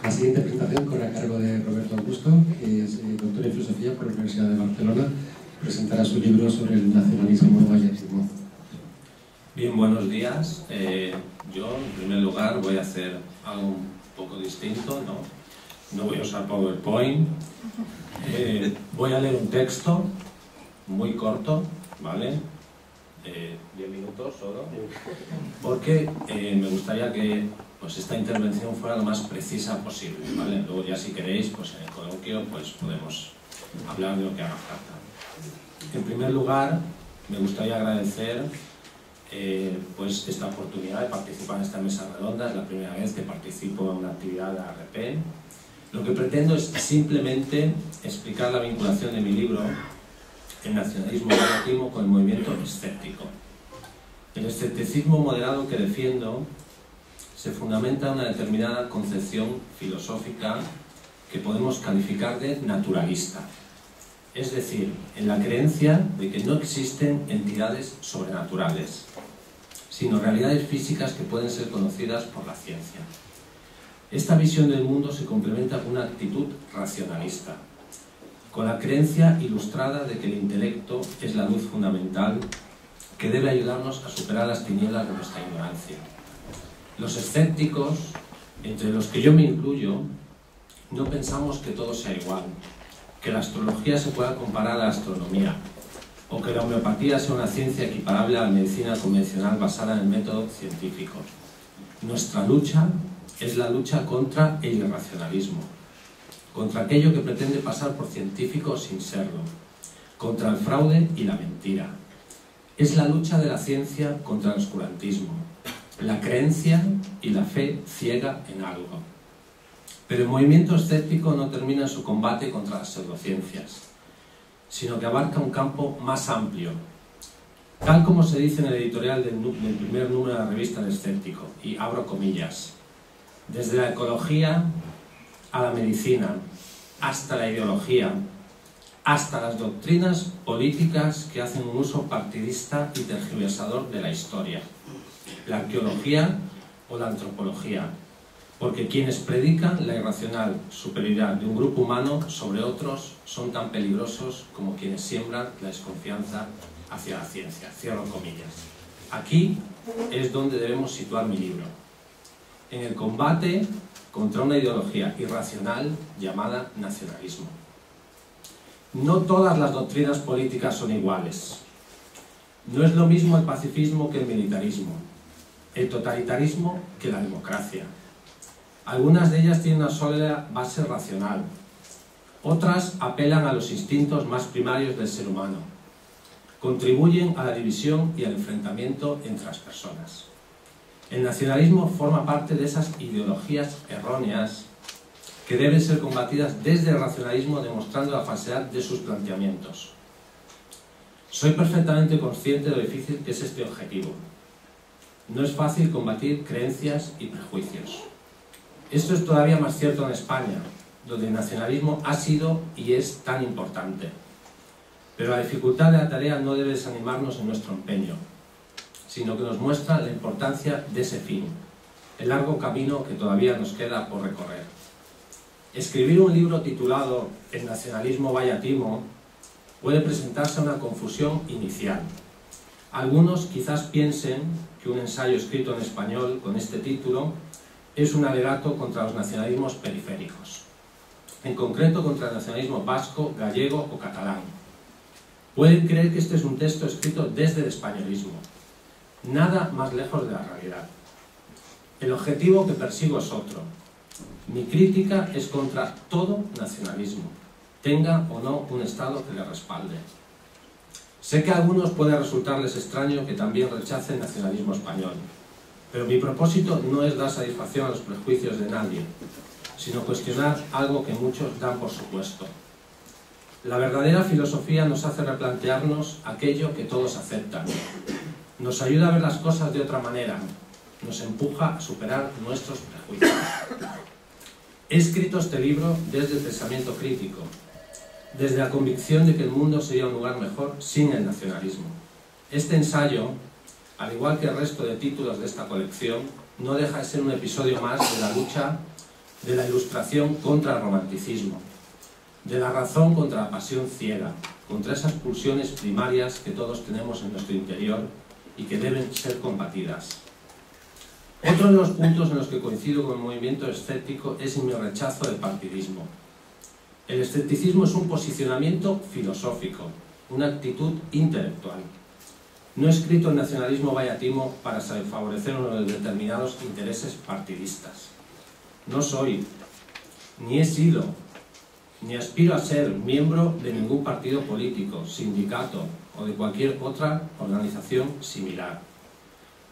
La siguiente presentación corre a cargo de Roberto Augusto, que es doctor en filosofía por la Universidad de Barcelona. Presentará su libro sobre el nacionalismo vallatimo. Bien, buenos días. Yo, en primer lugar, voy a hacer algo un poco distinto, no voy a usar PowerPoint. Voy a leer un texto muy corto, ¿vale? 10 minutos solo, porque me gustaría que pues, esta intervención fuera lo más precisa posible, ¿vale? Luego ya si queréis, pues en el coloquio pues, podemos hablar de lo que haga falta. En primer lugar, me gustaría agradecer pues esta oportunidad de participar en esta mesa redonda. Es la primera vez que participo en una actividad de ARP. Lo que pretendo es simplemente explicar la vinculación de mi libro, El nacionalismo vallatimo, con el movimiento escéptico. El escepticismo moderado que defiendo se fundamenta en una determinada concepción filosófica que podemos calificar de naturalista. Es decir, en la creencia de que no existen entidades sobrenaturales, sino realidades físicas que pueden ser conocidas por la ciencia. Esta visión del mundo se complementa con una actitud racionalista, con la creencia ilustrada de que el intelecto es la luz fundamental que debe ayudarnos a superar las tinieblas de nuestra ignorancia. Los escépticos, entre los que yo me incluyo, no pensamos que todo sea igual, que la astrología se pueda comparar a la astronomía, o que la homeopatía sea una ciencia equiparable a la medicina convencional basada en el método científico. Nuestra lucha es la lucha contra el irracionalismo, contra aquello que pretende pasar por científico sin serlo, contra el fraude y la mentira. Es la lucha de la ciencia contra el oscurantismo, la creencia y la fe ciega en algo. Pero el movimiento escéptico no termina en su combate contra las pseudociencias, sino que abarca un campo más amplio, tal como se dice en el editorial del primer número de la revista El Escéptico, y abro comillas: desde la ecología a la medicina, hasta la ideología, hasta las doctrinas políticas que hacen un uso partidista y tergiversador de la historia, la arqueología o la antropología, porque quienes predican la irracional superioridad de un grupo humano sobre otros son tan peligrosos como quienes siembran la desconfianza hacia la ciencia. Cierro comillas. Aquí es donde debemos situar mi libro, en el combate contra una ideología irracional llamada nacionalismo. No todas las doctrinas políticas son iguales. No es lo mismo el pacifismo que el militarismo, el totalitarismo que la democracia. Algunas de ellas tienen una sólida base racional, otras apelan a los instintos más primarios del ser humano, contribuyen a la división y al enfrentamiento entre las personas. El nacionalismo forma parte de esas ideologías erróneas que deben ser combatidas desde el racionalismo, demostrando la falsedad de sus planteamientos. Soy perfectamente consciente de lo difícil que es este objetivo. No es fácil combatir creencias y prejuicios. Esto es todavía más cierto en España, donde el nacionalismo ha sido y es tan importante. Pero la dificultad de la tarea no debe desanimarnos en nuestro empeño, sino que nos muestra la importancia de ese fin, el largo camino que todavía nos queda por recorrer. Escribir un libro titulado El nacionalismo vallatimo puede presentarse a una confusión inicial. Algunos quizás piensen que un ensayo escrito en español con este título es un alegato contra los nacionalismos periféricos, en concreto contra el nacionalismo vasco, gallego o catalán. Pueden creer que este es un texto escrito desde el españolismo, nada más lejos de la realidad. El objetivo que persigo es otro. Mi crítica es contra todo nacionalismo, tenga o no un Estado que le respalde. Sé que a algunos puede resultarles extraño que también rechace el nacionalismo español, pero mi propósito no es dar satisfacción a los prejuicios de nadie, sino cuestionar algo que muchos dan por supuesto. La verdadera filosofía nos hace replantearnos aquello que todos aceptan. Nos ayuda a ver las cosas de otra manera, nos empuja a superar nuestros prejuicios. He escrito este libro desde el pensamiento crítico, desde la convicción de que el mundo sería un lugar mejor sin el nacionalismo. Este ensayo, al igual que el resto de títulos de esta colección, no deja de ser un episodio más de la lucha de la Ilustración contra el romanticismo, de la razón contra la pasión ciega, contra esas pulsiones primarias que todos tenemos en nuestro interior y que deben ser combatidas. Otro de los puntos en los que coincido con el movimiento escéptico es en mi rechazo del partidismo. El escepticismo es un posicionamiento filosófico, una actitud intelectual. No he escrito el nacionalismo vallatimo para favorecer unos determinados intereses partidistas. No soy, ni he sido, ni aspiro a ser miembro de ningún partido político, sindicato o de cualquier otra organización similar.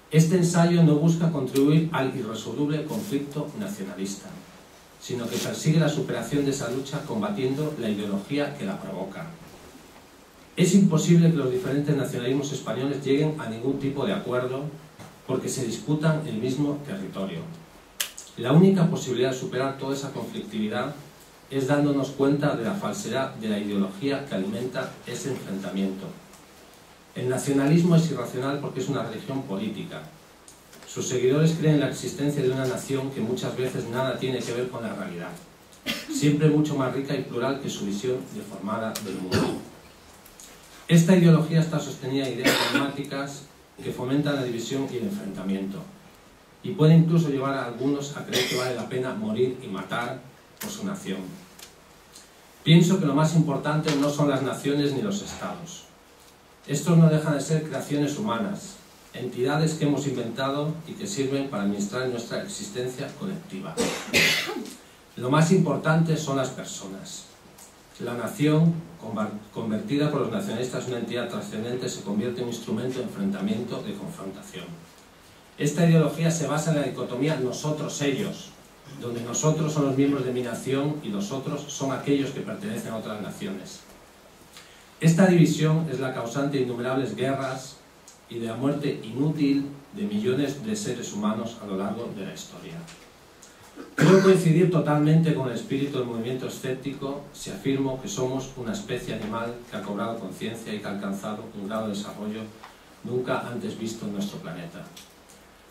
Este ensayo no busca contribuir al irresoluble conflicto nacionalista, sino que persigue la superación de esa lucha combatiendo la ideología que la provoca. Es imposible que los diferentes nacionalismos españoles lleguen a ningún tipo de acuerdo porque se disputan el mismo territorio. La única posibilidad de superar toda esa conflictividad es dándonos cuenta de la falsedad de la ideología que alimenta ese enfrentamiento. El nacionalismo es irracional porque es una religión política. Sus seguidores creen en la existencia de una nación que muchas veces nada tiene que ver con la realidad, siempre mucho más rica y plural que su visión deformada del mundo. Esta ideología está sostenida en ideas dogmáticas que fomentan la división y el enfrentamiento, y puede incluso llevar a algunos a creer que vale la pena morir y matar por su nación. Pienso que lo más importante no son las naciones ni los estados. Estos no dejan de ser creaciones humanas, entidades que hemos inventado y que sirven para administrar nuestra existencia colectiva. Lo más importante son las personas. La nación, convertida por los nacionalistas en una entidad trascendente, se convierte en un instrumento de enfrentamiento, de confrontación. Esta ideología se basa en la dicotomía nosotros-ellos, donde nosotros son los miembros de mi nación y los otros son aquellos que pertenecen a otras naciones. Esta división es la causante de innumerables guerras y de la muerte inútil de millones de seres humanos a lo largo de la historia. Creo coincidir totalmente con el espíritu del movimiento escéptico si afirmo que somos una especie animal que ha cobrado conciencia y que ha alcanzado un grado de desarrollo nunca antes visto en nuestro planeta.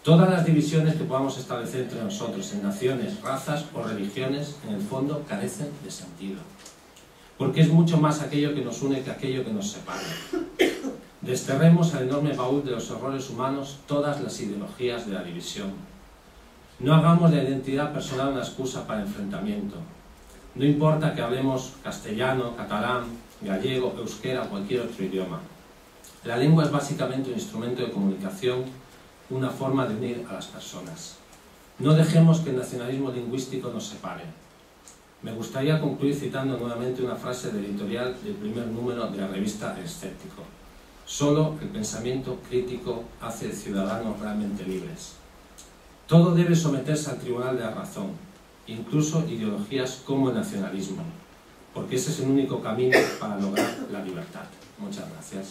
Todas las divisiones que podamos establecer entre nosotros en naciones, razas o religiones, en el fondo carecen de sentido, porque es mucho más aquello que nos une que aquello que nos separa. Desterremos al enorme baúl de los horrores humanos todas las ideologías de la división. No hagamos de la identidad personal una excusa para el enfrentamiento. No importa que hablemos castellano, catalán, gallego, euskera o cualquier otro idioma. La lengua es básicamente un instrumento de comunicación, una forma de unir a las personas. No dejemos que el nacionalismo lingüístico nos separe. Me gustaría concluir citando nuevamente una frase del editorial del primer número de la revista El Escéptico. Solo el pensamiento crítico hace de ciudadanos realmente libres. Todo debe someterse al tribunal de la razón, incluso ideologías como el nacionalismo, porque ese es el único camino para lograr la libertad. Muchas gracias.